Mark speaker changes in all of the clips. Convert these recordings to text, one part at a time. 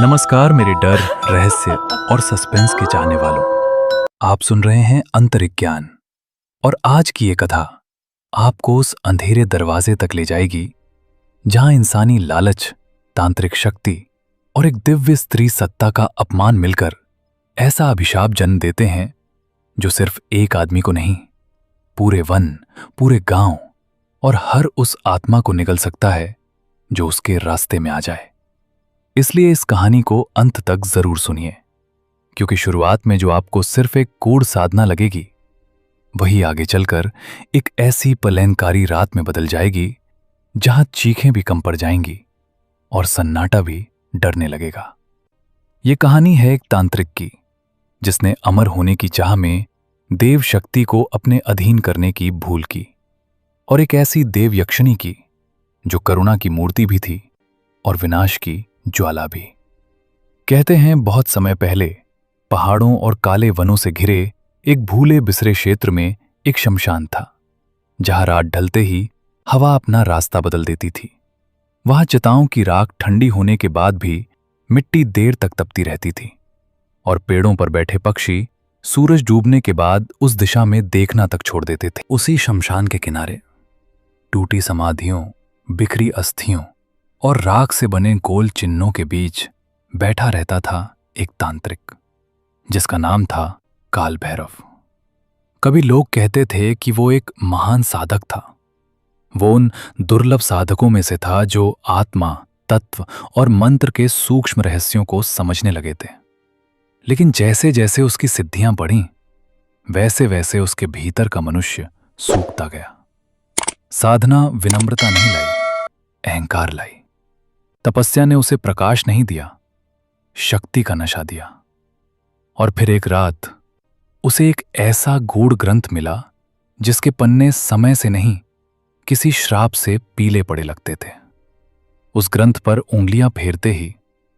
Speaker 1: नमस्कार मेरे डर, रहस्य और सस्पेंस के चाहने वालों। आप सुन रहे हैं अंतरिज्ञान और आज की ये कथा आपको उस अंधेरे दरवाजे तक ले जाएगी जहां इंसानी लालच, तांत्रिक शक्ति और एक दिव्य स्त्री सत्ता का अपमान मिलकर ऐसा अभिशाप जन्म देते हैं जो सिर्फ एक आदमी को नहीं, पूरे वन, पूरे गांव और हर उस आत्मा को निगल सकता है जो उसके रास्ते में आ जाए। इसलिए इस कहानी को अंत तक जरूर सुनिए, क्योंकि शुरुआत में जो आपको सिर्फ एक गूढ़ साधना लगेगी, वही आगे चलकर एक ऐसी प्रलयंकारी रात में बदल जाएगी जहां चीखें भी कम पड़ जाएंगी और सन्नाटा भी डरने लगेगा। ये कहानी है एक तांत्रिक की, जिसने अमर होने की चाह में देव शक्ति को अपने अधीन करने की भूल की, और एक ऐसी देव यक्षिणी की जो करुणा की मूर्ति भी थी और विनाश की ज्वाला भी। कहते हैं बहुत समय पहले पहाड़ों और काले वनों से घिरे एक भूले बिसरे क्षेत्र में एक शमशान था, जहां रात ढलते ही हवा अपना रास्ता बदल देती थी। वहां चिताओं की राख ठंडी होने के बाद भी मिट्टी देर तक तपती रहती थी और पेड़ों पर बैठे पक्षी सूरज डूबने के बाद उस दिशा में देखना तक छोड़ देते थे। उसी शमशान के किनारे टूटी समाधियों, बिखरी अस्थियों और राख से बने गोल चिन्हों के बीच बैठा रहता था एक तांत्रिक, जिसका नाम था काल भैरव। कभी लोग कहते थे कि वो एक महान साधक था। वो उन दुर्लभ साधकों में से था जो आत्मा, तत्व और मंत्र के सूक्ष्म रहस्यों को समझने लगे थे। लेकिन जैसे जैसे उसकी सिद्धियां बढ़ीं, वैसे वैसे उसके भीतर का मनुष्य सूखता गया। साधना विनम्रता नहीं लाई, अहंकार लाई। तपस्या ने उसे प्रकाश नहीं दिया, शक्ति का नशा दिया। और फिर एक रात उसे एक ऐसा गूढ़ ग्रंथ मिला जिसके पन्ने समय से नहीं, किसी श्राप से पीले पड़े लगते थे। उस ग्रंथ पर उंगलियां फेरते ही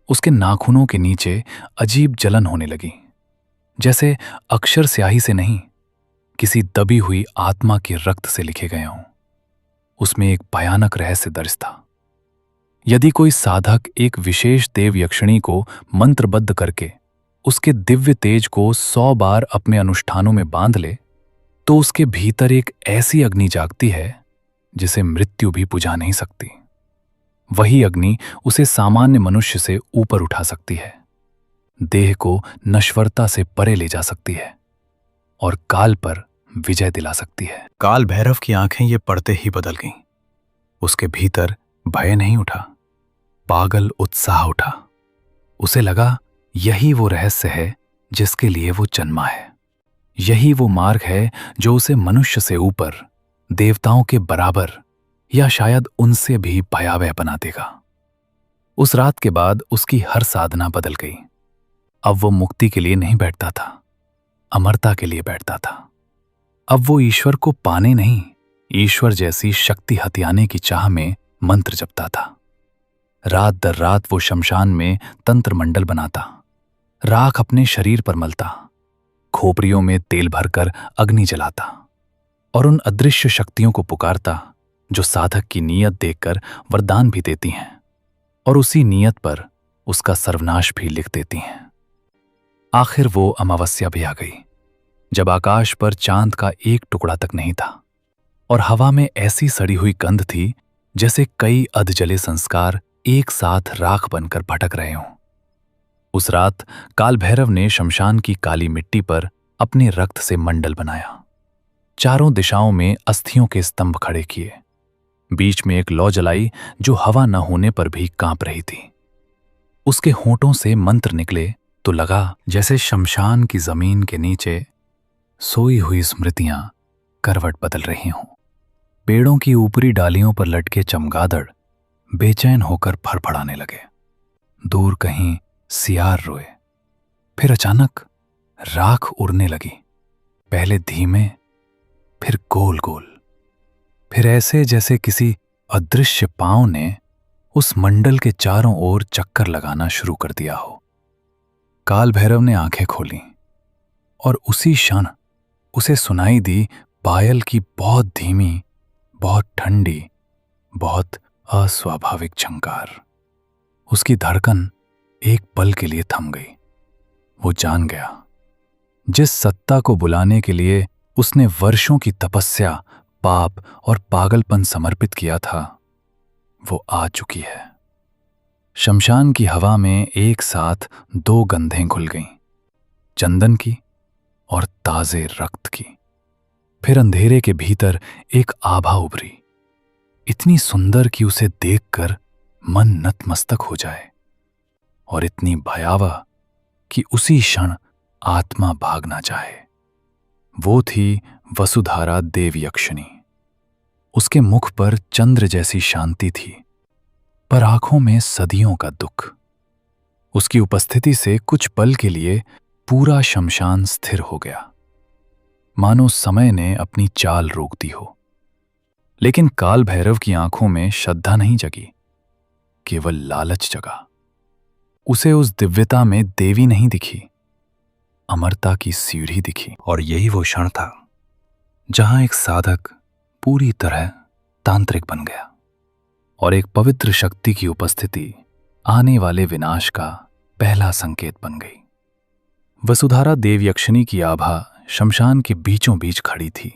Speaker 1: उसके नाखूनों के नीचे अजीब जलन होने लगी, जैसे अक्षर स्याही से नहीं, किसी दबी हुई आत्मा के रक्त से लिखे गए हों। उसमें एक भयानक रहस्य दर्ज था। यदि कोई साधक एक विशेष देव यक्षिणी को मंत्रबद्ध करके उसके दिव्य तेज को 100 बार अपने अनुष्ठानों में बांध ले, तो उसके भीतर एक ऐसी अग्नि जागती है जिसे मृत्यु भी बुझा नहीं सकती। वही अग्नि उसे सामान्य मनुष्य से ऊपर उठा सकती है, देह को नश्वरता से परे ले जा सकती है और काल पर विजय दिला सकती है। काल भैरव की आंखें ये पढ़ते ही बदल गईं। उसके भीतर भय नहीं उठा, पागल उत्साह उठा। उसे लगा यही वो रहस्य है जिसके लिए वो जन्मा है। यही वो मार्ग है जो उसे मनुष्य से ऊपर, देवताओं के बराबर या शायद उनसे भी भयावह बना देगा। उस रात के बाद उसकी हर साधना बदल गई। अब वो मुक्ति के लिए नहीं बैठता था, अमरता के लिए बैठता था। अब वो ईश्वर को पाने नहीं, ईश्वर जैसी शक्ति हथियाने की चाह में मंत्र जपता था। रात दर रात वो शमशान में तंत्र मंडल बनाता, राख अपने शरीर पर मलता, खोपड़ियों में तेल भरकर अग्नि जलाता और उन अदृश्य शक्तियों को पुकारता जो साधक की नीयत देखकर वरदान भी देती हैं और उसी नीयत पर उसका सर्वनाश भी लिख देती हैं। आखिर वो अमावस्या भी आ गई, जब आकाश पर चांद का एक टुकड़ा तक नहीं था और हवा में ऐसी सड़ी हुई गंध थी जैसे कई अधजले संस्कार एक साथ राख बनकर भटक रहे हों। उस रात काल भैरव ने शमशान की काली मिट्टी पर अपने रक्त से मंडल बनाया। चारों दिशाओं में अस्थियों के स्तंभ खड़े किए। बीच में एक लौ जलाई जो हवा न होने पर भी कांप रही थी। उसके होंठों से मंत्र निकले तो लगा जैसे शमशान की जमीन के नीचे सोई हुई स्मृतियां करवट बदल रही हों। पेड़ों की ऊपरी डालियों पर लटके चमगादड़ बेचैन होकर फड़फड़ाने लगे। दूर कहीं सियार रोए। फिर अचानक राख उड़ने लगी, पहले धीमे, फिर गोल गोल, फिर ऐसे जैसे किसी अदृश्य पांव ने उस मंडल के चारों ओर चक्कर लगाना शुरू कर दिया हो। काल भैरव ने आंखें खोलीं और उसी क्षण उसे सुनाई दी पायल की बहुत धीमी, बहुत ठंडी, बहुत अस्वाभाविक झंकार। उसकी धड़कन एक पल के लिए थम गई। वो जान गया, जिस सत्ता को बुलाने के लिए उसने वर्षों की तपस्या, पाप और पागलपन समर्पित किया था, वो आ चुकी है। शमशान की हवा में एक साथ दो गंधें घुल गईं, चंदन की और ताजे रक्त की। फिर अंधेरे के भीतर एक आभा उभरी, इतनी सुंदर कि उसे देखकर मन नतमस्तक हो जाए, और इतनी भयावह कि उसी क्षण आत्मा भाग ना चाहे। वो थी वसुधारा देवयक्षिणी। उसके मुख पर चंद्र जैसी शांति थी, पर आंखों में सदियों का दुख। उसकी उपस्थिति से कुछ पल के लिए पूरा शमशान स्थिर हो गया, मानो समय ने अपनी चाल रोक दी हो। लेकिन काल भैरव की आंखों में श्रद्धा नहीं जगी, केवल लालच जगा। उसे उस दिव्यता में देवी नहीं दिखी, अमरता की सीढ़ी दिखी। और यही वो क्षण था जहां एक साधक पूरी तरह तांत्रिक बन गया, और एक पवित्र शक्ति की उपस्थिति आने वाले विनाश का पहला संकेत बन गई। वसुधारा देवयक्षिणी की आभा शमशान के बीचों बीच खड़ी थी।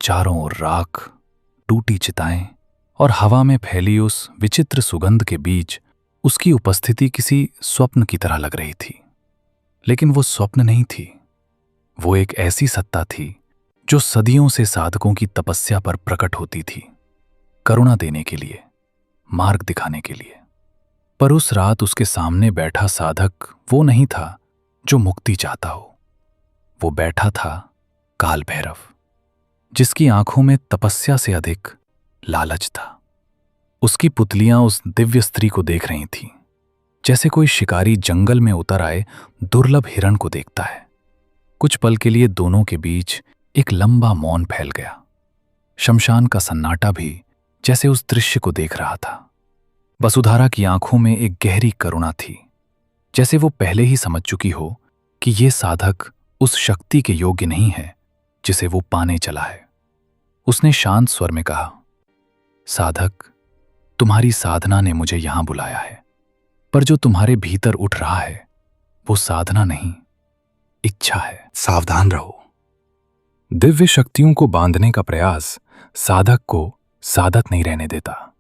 Speaker 1: चारों ओर राख, टूटी चिताएं और हवा में फैली उस विचित्र सुगंध के बीच उसकी उपस्थिति किसी स्वप्न की तरह लग रही थी। लेकिन वो स्वप्न नहीं थी, वो एक ऐसी सत्ता थी जो सदियों से साधकों की तपस्या पर प्रकट होती थी, करुणा देने के लिए, मार्ग दिखाने के लिए। पर उस रात उसके सामने बैठा साधक वो नहीं था जो मुक्ति चाहता हो। वो बैठा था काल भैरव, जिसकी आंखों में तपस्या से अधिक लालच था। उसकी पुतलियां उस दिव्य स्त्री को देख रही थीं, जैसे कोई शिकारी जंगल में उतर आए दुर्लभ हिरण को देखता है। कुछ पल के लिए दोनों के बीच एक लंबा मौन फैल गया। शमशान का सन्नाटा भी जैसे उस दृश्य को देख रहा था। वसुधारा की आंखों में एक गहरी करुणा थी, जैसे वो पहले ही समझ चुकी हो कि ये साधक उस शक्ति के योग्य नहीं है जिसे वो पाने चला है। उसने शांत स्वर में कहा, साधक, तुम्हारी साधना ने मुझे यहां बुलाया है, पर जो तुम्हारे भीतर उठ रहा है वो साधना नहीं, इच्छा है। सावधान रहो। दिव्य शक्तियों को बांधने का प्रयास साधक को साधक नहीं रहने देता।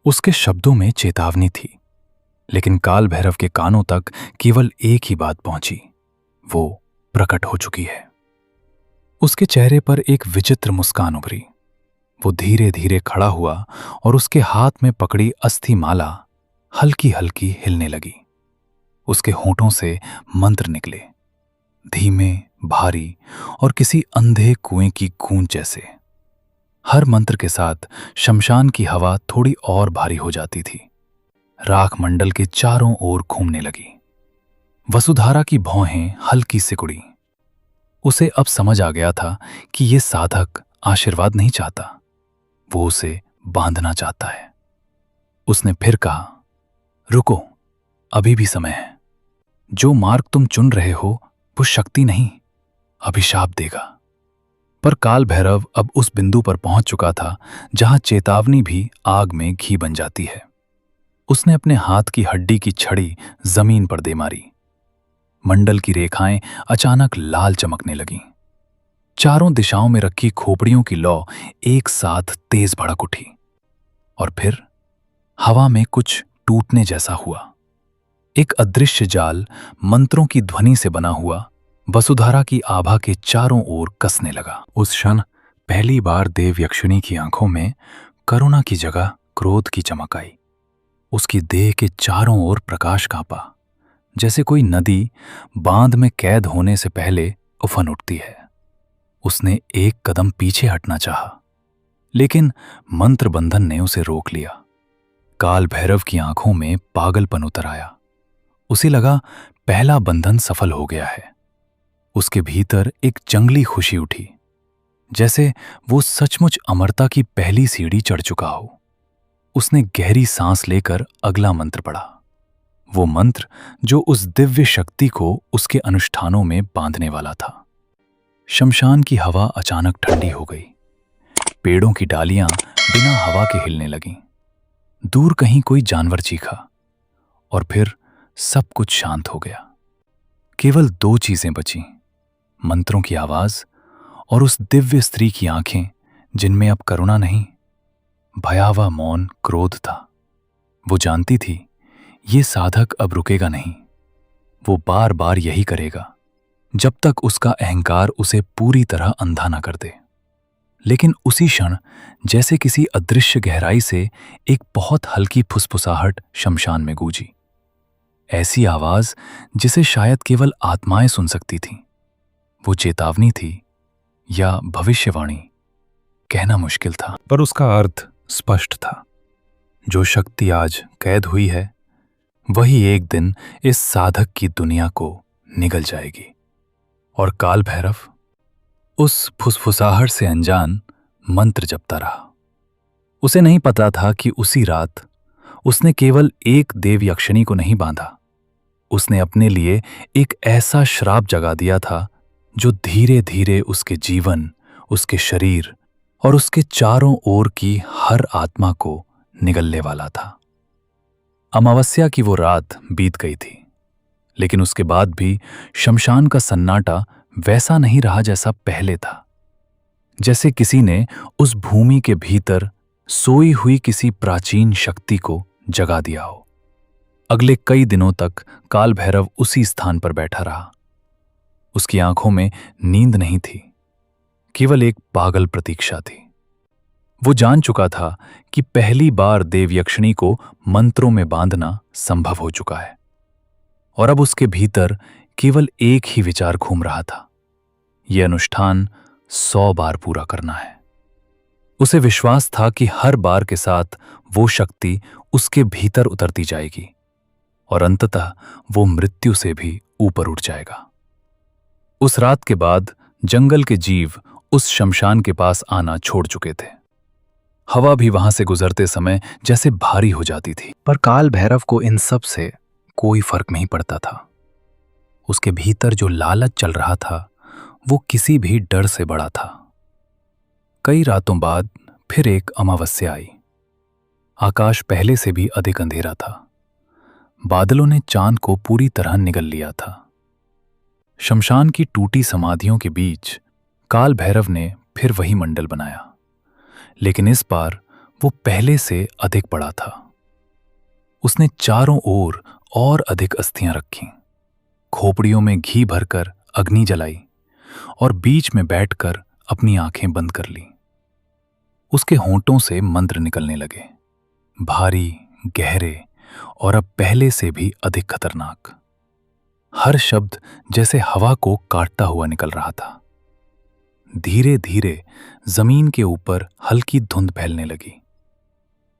Speaker 1: उसके शब्दों में चेतावनी थी, लेकिन काल भैरव के कानों तक केवल एक ही बात पहुंची, वो प्रकट हो चुकी है। उसके चेहरे पर एक विचित्र मुस्कान उभरी। वो धीरे धीरे खड़ा हुआ और उसके हाथ में पकड़ी अस्थि माला हल्की हल्की हिलने लगी। उसके होंठों से मंत्र निकले, धीमे, भारी और किसी अंधे कुएं की गूंज जैसे। हर मंत्र के साथ शमशान की हवा थोड़ी और भारी हो जाती थी। राख मंडल के चारों ओर घूमने लगी। वसुधारा की भौहें हल्की सिकुड़ी। उसे अब समझ आ गया था कि ये साधक आशीर्वाद नहीं चाहता, वो उसे बांधना चाहता है। उसने फिर कहा, रुको, अभी भी समय है। जो मार्ग तुम चुन रहे हो वो शक्ति नहीं, अभिशाप देगा। पर काल भैरव अब उस बिंदु पर पहुंच चुका था जहां चेतावनी भी आग में घी बन जाती है। उसने अपने हाथ की हड्डी की छड़ी जमीन पर दे मारी। मंडल की रेखाएं अचानक लाल चमकने लगीं। चारों दिशाओं में रखी खोपड़ियों की लौ एक साथ तेज भड़क उठी, और फिर हवा में कुछ टूटने जैसा हुआ। एक अदृश्य जाल मंत्रों की ध्वनि से बना हुआ वसुधारा की आभा के चारों ओर कसने लगा। उस क्षण पहली बार देवयक्षिणी की आंखों में करुणा की जगह क्रोध की चमक आई। उसकी देह के चारों ओर प्रकाश कांपा, जैसे कोई नदी बांध में कैद होने से पहले उफन उठती है। उसने एक कदम पीछे हटना चाहा, लेकिन मंत्र बंधन ने उसे रोक लिया। काल भैरव की आंखों में पागलपन उतर आया। उसे लगा पहला बंधन सफल हो गया है। उसके भीतर एक जंगली खुशी उठी, जैसे वो सचमुच अमरता की पहली सीढ़ी चढ़ चुका हो। उसने गहरी सांस लेकर अगला मंत्र पढ़ा, वो मंत्र जो उस दिव्य शक्ति को उसके अनुष्ठानों में बांधने वाला था। शमशान की हवा अचानक ठंडी हो गई। पेड़ों की डालियां बिना हवा के हिलने लगीं। दूर कहीं कोई जानवर चीखा, और फिर सब कुछ शांत हो गया। केवल दो चीजें बची, मंत्रों की आवाज और उस दिव्य स्त्री की आंखें जिनमें अब करुणा नहीं, भयावह मौन क्रोध था। वो जानती थी ये साधक अब रुकेगा नहीं, वो बार बार यही करेगा जब तक उसका अहंकार उसे पूरी तरह अंधा न कर दे। लेकिन उसी क्षण जैसे किसी अदृश्य गहराई से एक बहुत हल्की फुसफुसाहट शमशान में गूंजी। ऐसी आवाज जिसे शायद केवल आत्माएं सुन सकती थीं। वो चेतावनी थी या भविष्यवाणी, कहना मुश्किल था, पर उसका अर्थ स्पष्ट था। जो शक्ति आज कैद हुई है वही एक दिन इस साधक की दुनिया को निगल जाएगी। और काल भैरव उस फुसफुसाहट से अनजान मंत्र जपता रहा। उसे नहीं पता था कि उसी रात उसने केवल एक देव यक्षिणी को नहीं बांधा, उसने अपने लिए एक ऐसा श्राप जगा दिया था जो धीरे धीरे उसके जीवन, उसके शरीर और उसके चारों ओर की हर आत्मा को निगलने वाला था। अमावस्या की वो रात बीत गई थी, लेकिन उसके बाद भी शमशान का सन्नाटा वैसा नहीं रहा जैसा पहले था। जैसे किसी ने उस भूमि के भीतर सोई हुई किसी प्राचीन शक्ति को जगा दिया हो। अगले कई दिनों तक काल भैरव उसी स्थान पर बैठा रहा। उसकी आंखों में नींद नहीं थी, केवल एक पागल प्रतीक्षा थी। वो जान चुका था कि पहली बार देवयक्षिणी को मंत्रों में बांधना संभव हो चुका है, और अब उसके भीतर केवल एक ही विचार घूम रहा था, यह अनुष्ठान 100 बार पूरा करना है। उसे विश्वास था कि हर बार के साथ वो शक्ति उसके भीतर उतरती जाएगी और अंततः वो मृत्यु से भी ऊपर उठ जाएगा। उस रात के बाद जंगल के जीव उस शमशान के पास आना छोड़ चुके थे। हवा भी वहां से गुजरते समय जैसे भारी हो जाती थी, पर काल भैरव को इन सब से कोई फर्क नहीं पड़ता था। उसके भीतर जो लालच चल रहा था वो किसी भी डर से बड़ा था। कई रातों बाद फिर एक अमावस्या आई। आकाश पहले से भी अधिक अंधेरा था। बादलों ने चांद को पूरी तरह निगल लिया था। शमशान की टूटी समाधियों के बीच काल भैरव ने फिर वही मंडल बनाया, लेकिन इस बार वो पहले से अधिक बड़ा था। उसने चारों ओर और अधिक अस्थियां रखीं, खोपड़ियों में घी भरकर अग्नि जलाई और बीच में बैठकर अपनी आंखें बंद कर ली। उसके होंठों से मंत्र निकलने लगे, भारी, गहरे और अब पहले से भी अधिक खतरनाक। हर शब्द जैसे हवा को काटता हुआ निकल रहा था। धीरे धीरे जमीन के ऊपर हल्की धुंध फैलने लगी।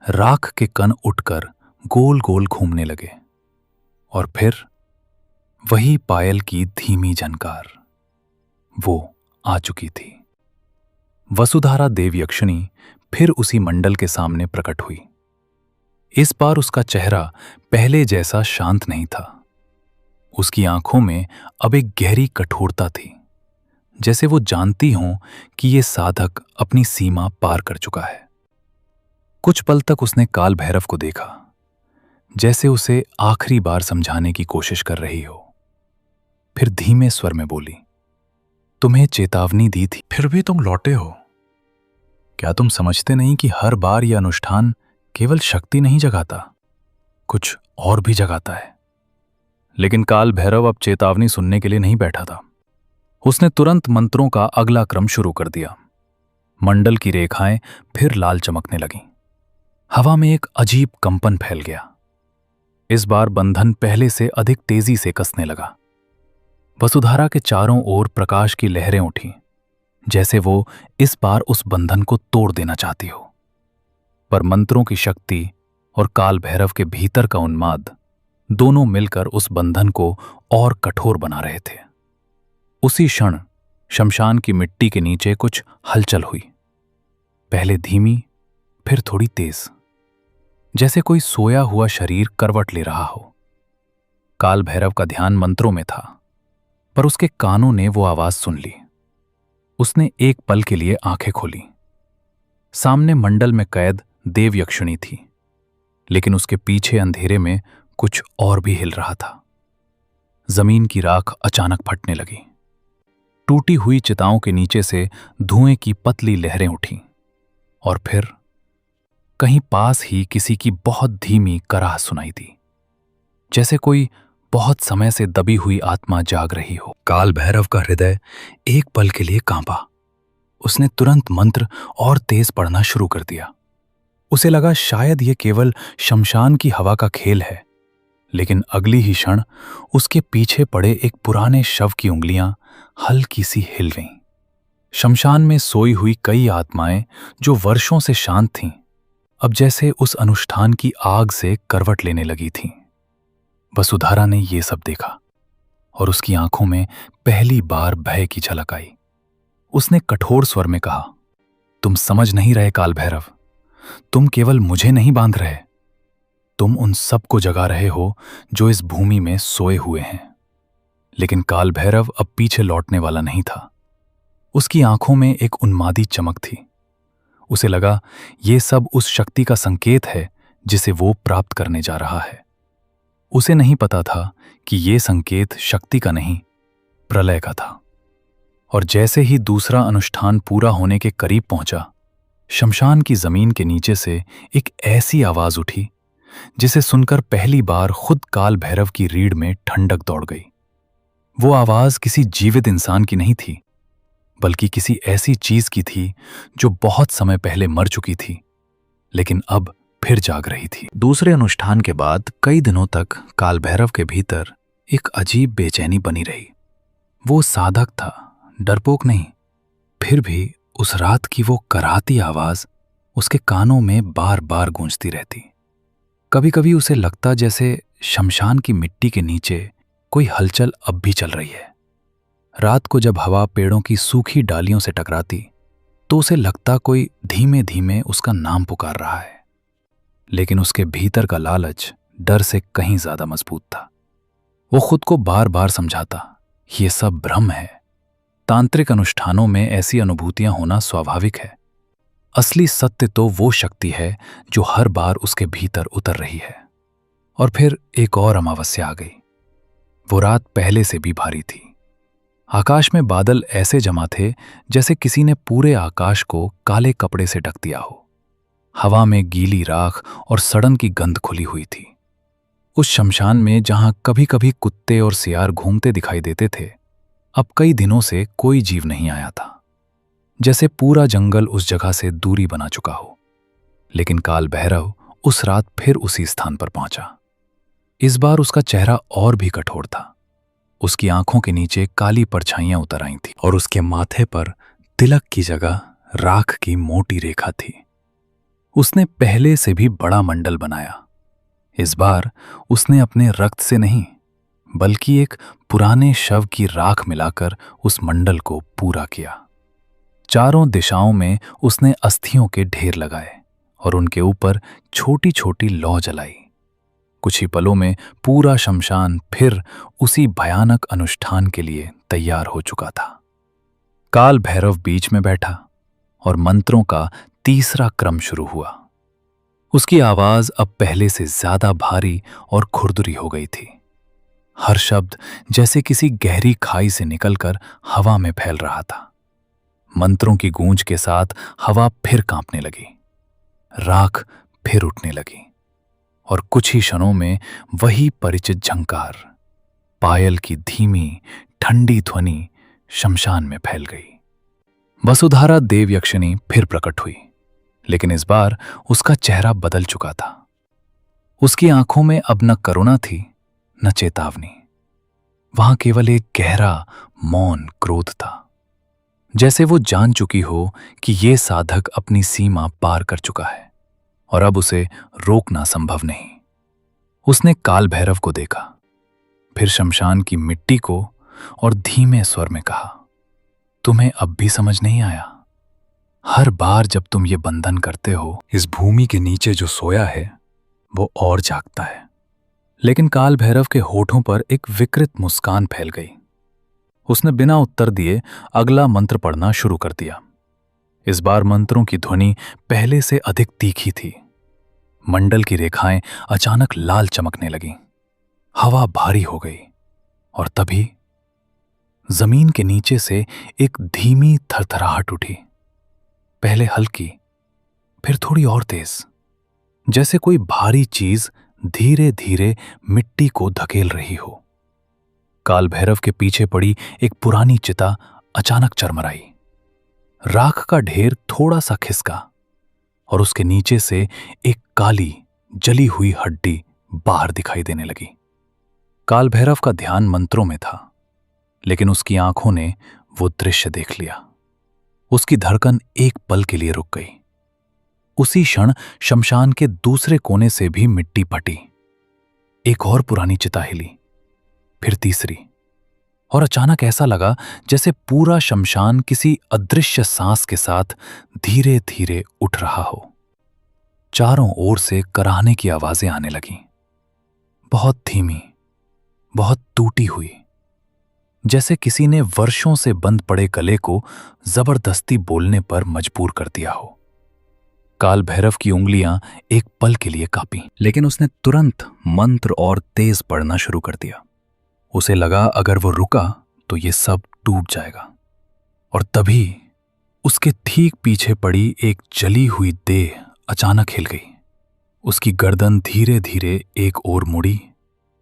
Speaker 1: राख के कण उठकर गोल गोल घूमने लगे और फिर वही पायल की धीमी झनकार। वो आ चुकी थी। वसुधारा देवयक्षिणी फिर उसी मंडल के सामने प्रकट हुई। इस बार उसका चेहरा पहले जैसा शांत नहीं था। उसकी आंखों में अब एक गहरी कठोरता थी, जैसे वो जानती हों कि ये साधक अपनी सीमा पार कर चुका है। कुछ पल तक उसने काल भैरव को देखा, जैसे उसे आखिरी बार समझाने की कोशिश कर रही हो। फिर धीमे स्वर में बोली, तुम्हें चेतावनी दी थी, फिर भी तुम लौटे हो। क्या तुम समझते नहीं कि हर बार यह अनुष्ठान केवल शक्ति नहीं जगाता, कुछ और भी जगाता है। लेकिन काल भैरव अब चेतावनी सुनने के लिए नहीं बैठा था। उसने तुरंत मंत्रों का अगला क्रम शुरू कर दिया। मंडल की रेखाएं फिर लाल चमकने लगीं। हवा में एक अजीब कंपन फैल गया। इस बार बंधन पहले से अधिक तेजी से कसने लगा। वसुधारा के चारों ओर प्रकाश की लहरें उठीं, जैसे वो इस बार उस बंधन को तोड़ देना चाहती हो। पर मंत्रों की शक्ति और काल भैरव के भीतर का उन्माद दोनों मिलकर उस बंधन को और कठोर बना रहे थे। उसी क्षण शमशान की मिट्टी के नीचे कुछ हलचल हुई, पहले धीमी, फिर थोड़ी तेज, जैसे कोई सोया हुआ शरीर करवट ले रहा हो। काल भैरव का ध्यान मंत्रों में था, पर उसके कानों ने वो आवाज सुन ली। उसने एक पल के लिए आंखें खोली। सामने मंडल में कैद देवयक्षिणी थी, लेकिन उसके पीछे अंधेरे में कुछ और भी हिल रहा था। जमीन की राख अचानक फटने लगी। टूटी हुई चिताओं के नीचे से धुएं की पतली लहरें उठीं और फिर कहीं पास ही किसी की बहुत धीमी कराह सुनाई दी, जैसे कोई बहुत समय से दबी हुई आत्मा जाग रही हो। काल भैरव का हृदय एक पल के लिए कांपा। उसने तुरंत मंत्र और तेज पढ़ना शुरू कर दिया। उसे लगा शायद यह केवल शमशान की हवा का खेल है, लेकिन अगली ही क्षण उसके पीछे पड़े एक पुराने शव की उंगलियां हल्की सी हिल गईं। शमशान में सोई हुई कई आत्माएं जो वर्षों से शांत थीं, अब जैसे उस अनुष्ठान की आग से करवट लेने लगी थीं। वसुधारा ने यह सब देखा और उसकी आंखों में पहली बार भय की झलक आई। उसने कठोर स्वर में कहा, तुम समझ नहीं रहे काल भैरव, तुम केवल मुझे नहीं बांध रहे, तुम उन सबको जगा रहे हो जो इस भूमि में सोए हुए हैं। लेकिन काल भैरव अब पीछे लौटने वाला नहीं था। उसकी आंखों में एक उन्मादी चमक थी। उसे लगा ये सब उस शक्ति का संकेत है जिसे वो प्राप्त करने जा रहा है। उसे नहीं पता था कि ये संकेत शक्ति का नहीं, प्रलय का था। और जैसे ही दूसरा अनुष्ठान पूरा होने के करीब पहुंचा, शमशान की जमीन के नीचे से एक ऐसी आवाज उठी जिसे सुनकर पहली बार खुद काल भैरव की रीढ़ में ठंडक दौड़ गई। वो आवाज किसी जीवित इंसान की नहीं थी, बल्कि किसी ऐसी चीज की थी जो बहुत समय पहले मर चुकी थी, लेकिन अब फिर जाग रही थी। दूसरे अनुष्ठान के बाद कई दिनों तक काल भैरव के भीतर एक अजीब बेचैनी बनी रही। वो साधक था, डरपोक नहीं, फिर भी उस रात की वो कराहती आवाज उसके कानों में बार बार गूंजती रहती। कभी कभी उसे लगता जैसे शमशान की मिट्टी के नीचे कोई हलचल अब भी चल रही है। रात को जब हवा पेड़ों की सूखी डालियों से टकराती तो उसे लगता कोई धीमे धीमे उसका नाम पुकार रहा है, लेकिन उसके भीतर का लालच डर से कहीं ज्यादा मजबूत था। वो खुद को बार बार समझाता, ये सब भ्रम है। तांत्रिक अनुष्ठानों में ऐसी अनुभूतियां होना स्वाभाविक है। असली सत्य तो वो शक्ति है जो हर बार उसके भीतर उतर रही है। और फिर एक और अमावस्या आ गई। वो रात पहले से भी भारी थी। आकाश में बादल ऐसे जमा थे जैसे किसी ने पूरे आकाश को काले कपड़े से ढक दिया हो। हवा में गीली राख और सड़न की गंध खुली हुई थी। उस शमशान में जहां कभी कभी कुत्ते और सियार घूमते दिखाई देते थे, अब कई दिनों से कोई जीव नहीं आया था, जैसे पूरा जंगल उस जगह से दूरी बना चुका हो। लेकिन काल भैरव उस रात फिर उसी स्थान पर पहुंचा। इस बार उसका चेहरा और भी कठोर था। उसकी आंखों के नीचे काली परछाइयां उतर आई थी और उसके माथे पर तिलक की जगह राख की मोटी रेखा थी। उसने पहले से भी बड़ा मंडल बनाया। इस बार उसने अपने रक्त से नहीं, बल्कि एक पुराने शव की राख मिलाकर उस मंडल को पूरा किया। चारों दिशाओं में उसने अस्थियों के ढेर लगाए और उनके ऊपर छोटी छोटी लौ जलाई। कुछ ही पलों में पूरा शमशान फिर उसी भयानक अनुष्ठान के लिए तैयार हो चुका था। काल भैरव बीच में बैठा और मंत्रों का तीसरा क्रम शुरू हुआ। उसकी आवाज अब पहले से ज्यादा भारी और खुरदुरी हो गई थी। हर शब्द जैसे किसी गहरी खाई से निकलकर हवा में फैल रहा था। मंत्रों की गूंज के साथ हवा फिर कांपने लगी, राख फिर उठने लगी और कुछ ही क्षणों में वही परिचित झंकार, पायल की धीमी ठंडी ध्वनि शमशान में फैल गई। वसुधारा देवयक्षिणी फिर प्रकट हुई, लेकिन इस बार उसका चेहरा बदल चुका था। उसकी आंखों में अब न करुणा थी न चेतावनी। वहां केवल एक गहरा मौन क्रोध था, जैसे वो जान चुकी हो कि ये साधक अपनी सीमा पार कर चुका है और अब उसे रोकना संभव नहीं। उसने काल भैरव को देखा, फिर शमशान की मिट्टी को, और धीमे स्वर में कहा, तुम्हें अब भी समझ नहीं आया? हर बार जब तुम ये बंधन करते हो, इस भूमि के नीचे जो सोया है वो और जागता है। लेकिन काल भैरव के होठों पर एक विकृत मुस्कान फैल गई। उसने बिना उत्तर दिए अगला मंत्र पढ़ना शुरू कर दिया। इस बार मंत्रों की ध्वनि पहले से अधिक तीखी थी। मंडल की रेखाएं अचानक लाल चमकने लगीं हवा भारी हो गई और तभी जमीन के नीचे से एक धीमी थरथराहट उठी। पहले हल्की, फिर थोड़ी और तेज, जैसे कोई भारी चीज धीरे धीरे मिट्टी को धकेल रही हो। काल भैरव के पीछे पड़ी एक पुरानी चिता अचानक चरमराई। राख का ढेर थोड़ा सा खिसका और उसके नीचे से एक काली जली हुई हड्डी बाहर दिखाई देने लगी। काल भैरव का ध्यान मंत्रों में था, लेकिन उसकी आंखों ने वो दृश्य देख लिया। उसकी धड़कन एक पल के लिए रुक गई। उसी क्षण शमशान के दूसरे कोने से भी मिट्टी फटी। एक और पुरानी चिता हिली, फिर तीसरी, और अचानक ऐसा लगा जैसे पूरा शमशान किसी अदृश्य सांस के साथ धीरे धीरे उठ रहा हो। चारों ओर से कराहने की आवाजें आने लगीं, बहुत धीमी, बहुत टूटी हुई, जैसे किसी ने वर्षों से बंद पड़े गले को जबरदस्ती बोलने पर मजबूर कर दिया हो। काल भैरव की उंगलियां एक पल के लिए कांपीं, लेकिन उसने तुरंत मंत्र और तेज पढ़ना शुरू कर दिया। उसे लगा अगर वो रुका तो ये सब टूट जाएगा। और तभी उसके ठीक पीछे पड़ी एक जली हुई देह अचानक हिल गई। उसकी गर्दन धीरे धीरे एक ओर मुड़ी,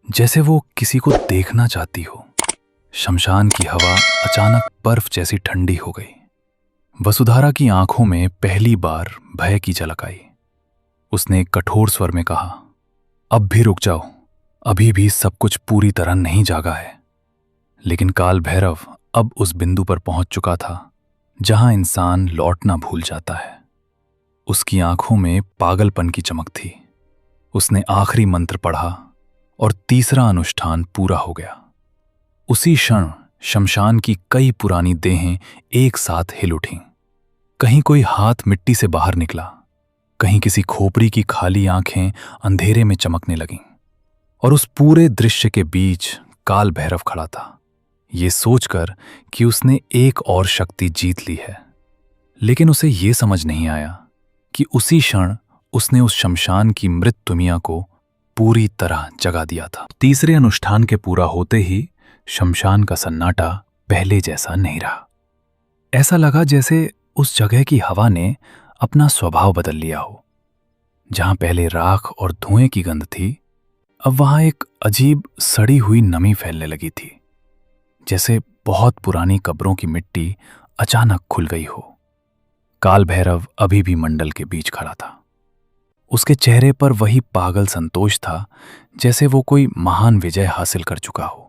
Speaker 1: जैसे वो किसी को देखना चाहती हो। शमशान की हवा अचानक बर्फ जैसी ठंडी हो गई। वसुधारा की आंखों में पहली बार भय की झलक आई। उसने एक कठोर स्वर में कहा, अब भी रुक जाओ, अभी भी सब कुछ पूरी तरह नहीं जागा है। लेकिन काल भैरव अब उस बिंदु पर पहुंच चुका था जहां इंसान लौटना भूल जाता है। उसकी आंखों में पागलपन की चमक थी। उसने आखिरी मंत्र पढ़ा और तीसरा अनुष्ठान पूरा हो गया। उसी क्षण शमशान की कई पुरानी देहें एक साथ हिल उठीं। कहीं कोई हाथ मिट्टी से बाहर निकला, कहीं किसी खोपड़ी की खाली आंखें अंधेरे में चमकने लगीं। और उस पूरे दृश्य के बीच काल भैरव खड़ा था, ये सोचकर कि उसने एक और शक्ति जीत ली है। लेकिन उसे ये समझ नहीं आया कि उसी क्षण उसने उस शमशान की मृत दुनिया को पूरी तरह जगा दिया था। तीसरे अनुष्ठान के पूरा होते ही शमशान का सन्नाटा पहले जैसा नहीं रहा। ऐसा लगा जैसे उस जगह की हवा ने अपना स्वभाव बदल लिया हो। जहां पहले राख और धुएं की गंध थी, अब वहां एक अजीब सड़ी हुई नमी फैलने लगी थी, जैसे बहुत पुरानी कब्रों की मिट्टी अचानक खुल गई हो। काल भैरव अभी भी मंडल के बीच खड़ा था। उसके चेहरे पर वही पागल संतोष था, जैसे वो कोई महान विजय हासिल कर चुका हो।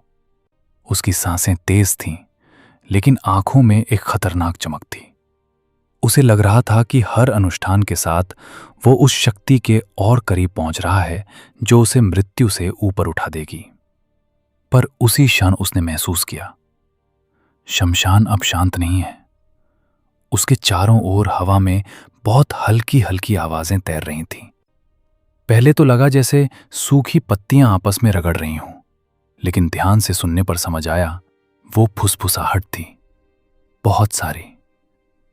Speaker 1: उसकी सांसें तेज थीं, लेकिन आंखों में एक खतरनाक चमक थी। उसे लग रहा था कि हर अनुष्ठान के साथ वो उस शक्ति के और करीब पहुंच रहा है जो उसे मृत्यु से ऊपर उठा देगी। पर उसी क्षण उसने महसूस किया, शमशान अब शांत नहीं है। उसके चारों ओर हवा में बहुत हल्की हल्की आवाजें तैर रही थीं। पहले तो लगा जैसे सूखी पत्तियां आपस में रगड़ रही हों, लेकिन ध्यान से सुनने पर समझ आया वो फुसफुसाहट थी। बहुत सारी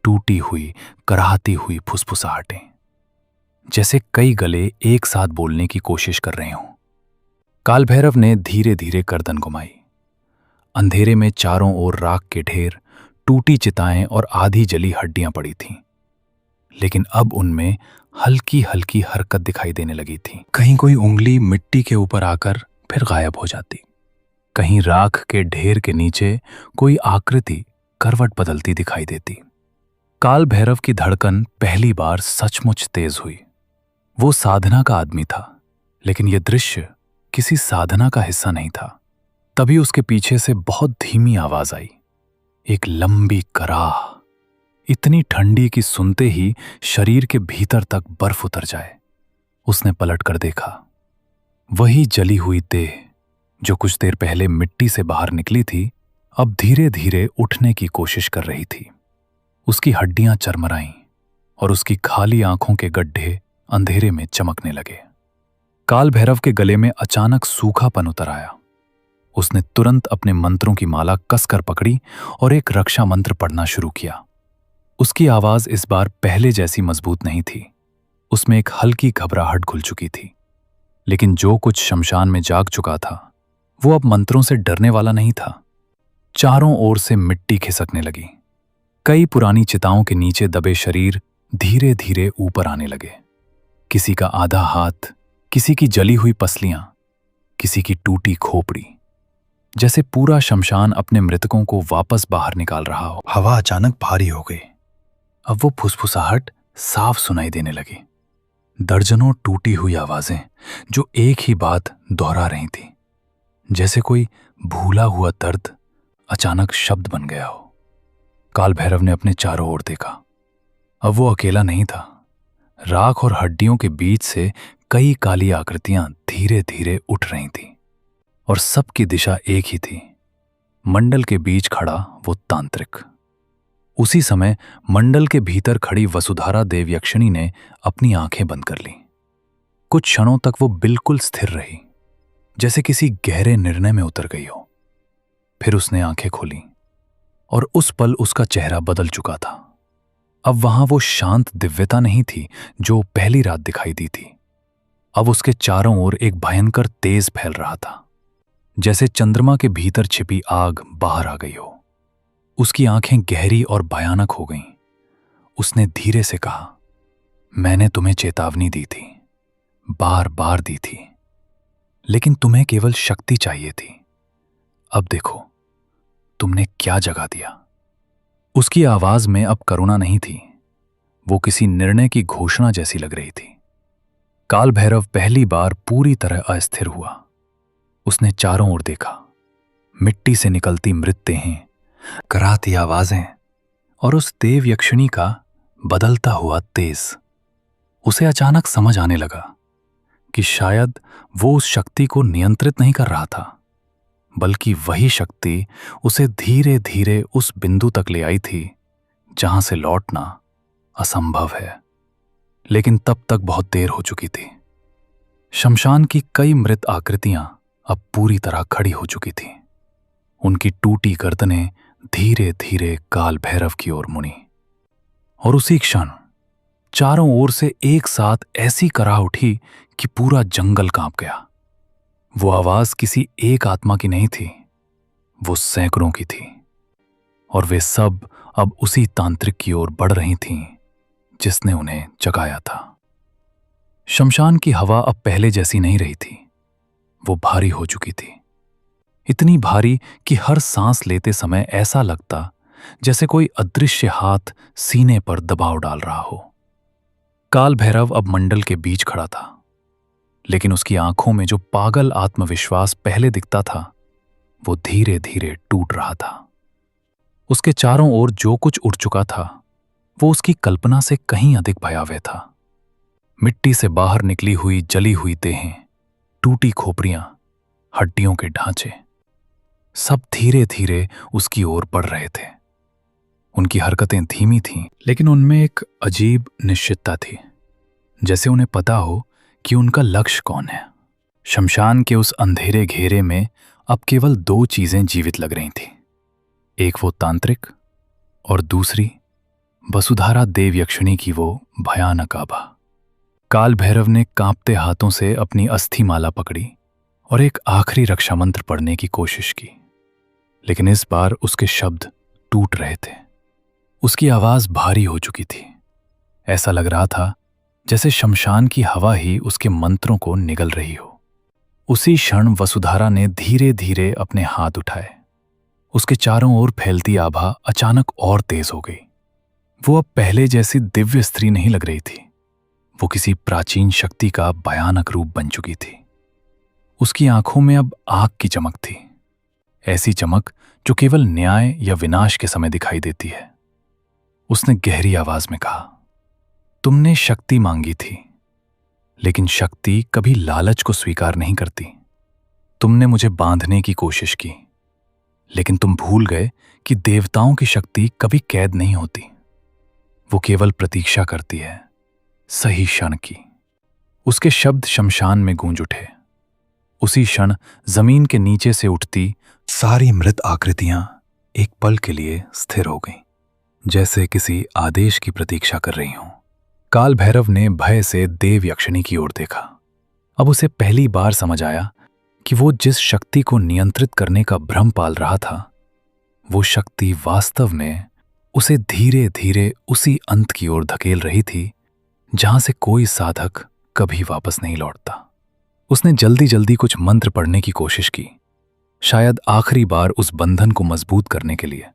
Speaker 1: टूटी हुई, कराहती हुई फुसफुसाहटें, जैसे कई गले एक साथ बोलने की कोशिश कर रहे हों। काल भैरव ने धीरे धीरे गर्दन घुमाई। अंधेरे में चारों ओर राख के ढेर, टूटी चिताएं और आधी जली हड्डियां पड़ी थीं, लेकिन अब उनमें हल्की हल्की हरकत दिखाई देने लगी थी। कहीं कोई उंगली मिट्टी के ऊपर आकर फिर गायब हो जाती, कहीं राख के ढेर के नीचे कोई आकृति करवट बदलती दिखाई देती। काल भैरव की धड़कन पहली बार सचमुच तेज हुई। वो साधना का आदमी था, लेकिन यह दृश्य किसी साधना का हिस्सा नहीं था। तभी उसके पीछे से बहुत धीमी आवाज आई, एक लंबी कराह, इतनी ठंडी कि सुनते ही शरीर के भीतर तक बर्फ उतर जाए। उसने पलटकर देखा, वही जली हुई देह जो कुछ देर पहले मिट्टी से बाहर निकली थी, अब धीरे धीरे उठने की कोशिश कर रही थी। उसकी हड्डियां चरमराईं और उसकी खाली आंखों के गड्ढे अंधेरे में चमकने लगे। काल भैरव के गले में अचानक सूखापन उतर आया। उसने तुरंत अपने मंत्रों की माला कसकर पकड़ी और एक रक्षा मंत्र पढ़ना शुरू किया। उसकी आवाज इस बार पहले जैसी मजबूत नहीं थी। उसमें एक हल्की घबराहट घुल चुकी थी, लेकिन जो कुछ शमशान में जाग चुका था वो अब मंत्रों से डरने वाला नहीं था। चारों ओर से मिट्टी खिसकने लगी। कई पुरानी चिताओं के नीचे दबे शरीर धीरे धीरे ऊपर आने लगे। किसी का आधा हाथ, किसी की जली हुई पसलियां, किसी की टूटी खोपड़ी, जैसे पूरा शमशान अपने मृतकों को वापस बाहर निकाल रहा हो। हवा अचानक भारी हो गई। अब वो फुसफुसाहट साफ सुनाई देने लगी। दर्जनों टूटी हुई आवाजें जो एक ही बात दोहरा रही थी, जैसे कोई भूला हुआ दर्द अचानक शब्द बन गया हो। काल भैरव ने अपने चारों ओर देखा। अब वो अकेला नहीं था। राख और हड्डियों के बीच से कई काली आकृतियां धीरे धीरे उठ रही थीं और सबकी दिशा एक ही थी, मंडल के बीच खड़ा वो तांत्रिक। उसी समय मंडल के भीतर खड़ी वसुधारा देवयक्षिणी ने अपनी आंखें बंद कर लीं। कुछ क्षणों तक वो बिल्कुल स्थिर रही, जैसे किसी गहरे निर्णय में उतर गई हो। फिर उसने आंखें खोली और उस पल उसका चेहरा बदल चुका था। अब वहां वो शांत दिव्यता नहीं थी जो पहली रात दिखाई दी थी। अब उसके चारों ओर एक भयंकर तेज फैल रहा था, जैसे चंद्रमा के भीतर छिपी आग बाहर आ गई हो। उसकी आंखें गहरी और भयानक हो गईं। उसने धीरे से कहा, मैंने तुम्हें चेतावनी दी थी, बार बार दी थी, लेकिन तुम्हें केवल शक्ति चाहिए थी। अब देखो तुमने क्या जगा दिया। उसकी आवाज में अब करुणा नहीं थी, वो किसी निर्णय की घोषणा जैसी लग रही थी। काल भैरव पहली बार पूरी तरह अस्थिर हुआ। उसने चारों ओर देखा। मिट्टी से निकलती मृत देहें, कराती आवाजें और उस देव यक्षिणी का बदलता हुआ तेज। उसे अचानक समझ आने लगा कि शायद वो उस शक्ति को नियंत्रित नहीं कर रहा था, बल्कि वही शक्ति उसे धीरे धीरे उस बिंदु तक ले आई थी जहां से लौटना असंभव है। लेकिन तब तक बहुत देर हो चुकी थी। शमशान की कई मृत आकृतियां अब पूरी तरह खड़ी हो चुकी थीं। उनकी टूटी गर्दनें धीरे धीरे काल भैरव की ओर मुड़ी और उसी क्षण चारों ओर से एक साथ ऐसी कराह उठी कि पूरा जंगल कांप गया। वो आवाज किसी एक आत्मा की नहीं थी, वो सैकड़ों की थी और वे सब अब उसी तांत्रिक की ओर बढ़ रही थीं जिसने उन्हें जगाया था। शमशान की हवा अब पहले जैसी नहीं रही थी। वो भारी हो चुकी थी, इतनी भारी कि हर सांस लेते समय ऐसा लगता जैसे कोई अदृश्य हाथ सीने पर दबाव डाल रहा हो। काल भैरव अब मंडल के बीच खड़ा था, लेकिन उसकी आंखों में जो पागल आत्मविश्वास पहले दिखता था वो धीरे धीरे टूट रहा था। उसके चारों ओर जो कुछ उठ चुका था वो उसकी कल्पना से कहीं अधिक भयावह था। मिट्टी से बाहर निकली हुई जली हुई देहें, टूटी खोपड़ियां, हड्डियों के ढांचे, सब धीरे धीरे उसकी ओर बढ़ रहे थे। उनकी हरकतें धीमी थीं, लेकिन उनमें एक अजीब निश्चितता थी, जैसे उन्हें पता हो कि उनका लक्ष्य कौन है। शमशान के उस अंधेरे घेरे में अब केवल दो चीजें जीवित लग रही थीं, एक वो तांत्रिक और दूसरी वसुधारा देवयक्षिणी की वो भयानक आभा। काल भैरव ने कांपते हाथों से अपनी अस्थि माला पकड़ी और एक आखिरी रक्षा मंत्र पढ़ने की कोशिश की, लेकिन इस बार उसके शब्द टूट रहे थे। उसकी आवाज भारी हो चुकी थी। ऐसा लग रहा था जैसे शमशान की हवा ही उसके मंत्रों को निगल रही हो। उसी क्षण वसुधारा ने धीरे धीरे अपने हाथ उठाए। उसके चारों ओर फैलती आभा अचानक और तेज हो गई। वो अब पहले जैसी दिव्य स्त्री नहीं लग रही थी, वो किसी प्राचीन शक्ति का भयानक रूप बन चुकी थी। उसकी आंखों में अब आग की चमक थी, ऐसी चमक जो केवल न्याय या विनाश के समय दिखाई देती है। उसने गहरी आवाज में कहा, तुमने शक्ति मांगी थी, लेकिन शक्ति कभी लालच को स्वीकार नहीं करती। तुमने मुझे बांधने की कोशिश की, लेकिन तुम भूल गए कि देवताओं की शक्ति कभी कैद नहीं होती, वो केवल प्रतीक्षा करती है सही क्षण की। उसके शब्द शमशान में गूंज उठे। उसी क्षण जमीन के नीचे से उठती सारी मृत आकृतियां एक पल के लिए स्थिर हो गईं, जैसे किसी आदेश की प्रतीक्षा कर रही हों। काल भैरव ने भय से देवयक्षिणी की ओर देखा। अब उसे पहली बार समझ आया कि वो जिस शक्ति को नियंत्रित करने का भ्रम पाल रहा था, वो शक्ति वास्तव में उसे धीरे धीरे उसी अंत की ओर धकेल रही थी जहां से कोई साधक कभी वापस नहीं लौटता। उसने जल्दी जल्दी कुछ मंत्र पढ़ने की कोशिश की, शायद आखिरी बार उस बंधन को मजबूत करने के लिए,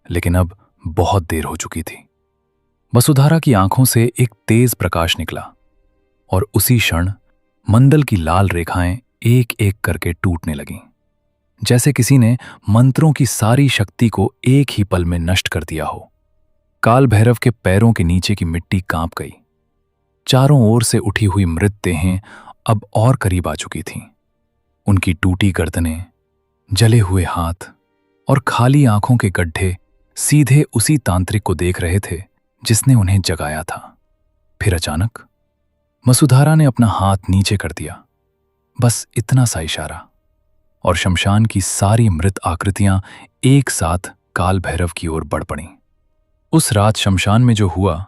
Speaker 1: लेकिन अब बहुत देर हो चुकी थी। वसुधारा की आंखों से एक तेज प्रकाश निकला और उसी क्षण मंडल की लाल रेखाएं एक एक करके टूटने लगीं, जैसे किसी ने मंत्रों की सारी शक्ति को एक ही पल में नष्ट कर दिया हो। काल भैरव के पैरों के नीचे की मिट्टी कांप गई। चारों ओर से उठी हुई मृत देहें अब और करीब आ चुकी थीं। उनकी टूटी गर्दनें, जले हुए हाथ और खाली आंखों के गड्ढे सीधे उसी तांत्रिक को देख रहे थे जिसने उन्हें जगाया था। फिर अचानक वसुधारा ने अपना हाथ नीचे कर दिया, बस इतना सा इशारा, और शमशान की सारी मृत आकृतियां एक साथ काल भैरव की ओर बढ़ पड़ीं। उस रात शमशान में जो हुआ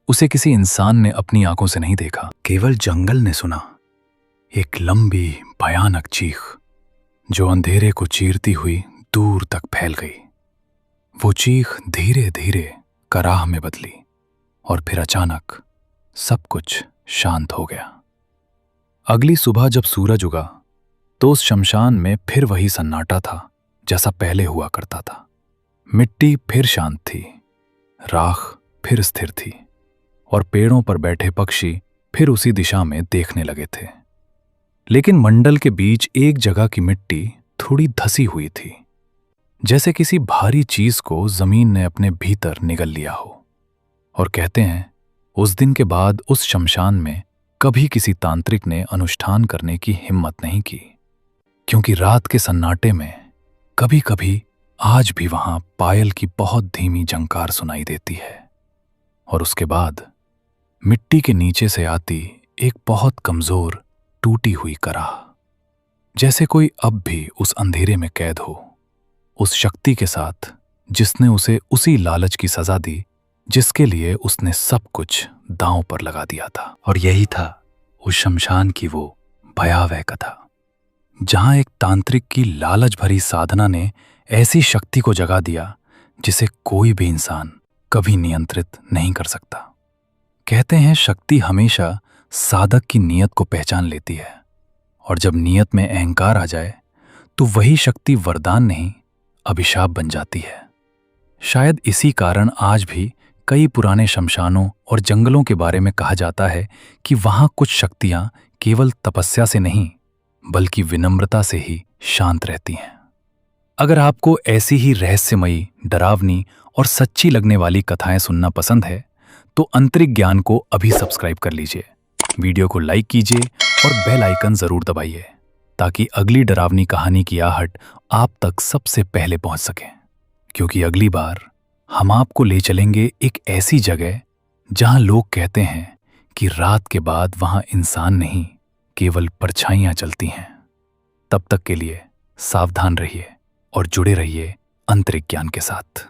Speaker 1: उसे किसी इंसान ने अपनी आंखों से नहीं देखा, केवल जंगल ने सुना। एक लंबी भयानक चीख जो अंधेरे को चीरती हुई दूर तक फैल गई। वो चीख धीरे धीरे कराह में बदली और फिर अचानक सब कुछ शांत हो गया। अगली सुबह जब सूरज उगा तो उस शमशान में फिर वही सन्नाटा था जैसा पहले हुआ करता था। मिट्टी फिर शांत थी, राख फिर स्थिर थी और पेड़ों पर बैठे पक्षी फिर उसी दिशा में देखने लगे थे। लेकिन मंडल के बीच एक जगह की मिट्टी थोड़ी धसी हुई थी, जैसे किसी भारी चीज को जमीन ने अपने भीतर निगल लिया हो। और कहते हैं उस दिन के बाद उस शमशान में कभी किसी तांत्रिक ने अनुष्ठान करने की हिम्मत नहीं की, क्योंकि रात के सन्नाटे में कभी कभी आज भी वहां पायल की बहुत धीमी झंकार सुनाई देती है, और उसके बाद मिट्टी के नीचे से आती एक बहुत कमजोर टूटी हुई कराह, जैसे कोई अब भी उस अंधेरे में कैद हो, उस शक्ति के साथ जिसने उसे उसी लालच की सजा दी जिसके लिए उसने सब कुछ दांव पर लगा दिया था। और यही था उस शमशान की वो भयावह कथा, जहां एक तांत्रिक की लालच भरी साधना ने ऐसी शक्ति को जगा दिया जिसे कोई भी इंसान कभी नियंत्रित नहीं कर सकता। कहते हैं शक्ति हमेशा साधक की नीयत को पहचान लेती है, और जब नीयत में अहंकार आ जाए तो वही शक्ति वरदान नहीं अभिशाप बन जाती है। शायद इसी कारण आज भी कई पुराने शमशानों और जंगलों के बारे में कहा जाता है कि वहां कुछ शक्तियां केवल तपस्या से नहीं बल्कि विनम्रता से ही शांत रहती हैं। अगर आपको ऐसी ही रहस्यमयी, डरावनी और सच्ची लगने वाली कथाएं सुनना पसंद है तो अंतरिक ज्ञान को अभी सब्सक्राइब कर लीजिए, वीडियो को लाइक कीजिए और बेल आइकन जरूर दबाइए ताकि अगली डरावनी कहानी की आहट आप तक सबसे पहले पहुंच सके। क्योंकि अगली बार हम आपको ले चलेंगे एक ऐसी जगह जहां लोग कहते हैं कि रात के बाद वहां इंसान नहीं केवल परछाइयां चलती हैं। तब तक के लिए सावधान रहिए और जुड़े रहिए अंतरिक ज्ञान के साथ।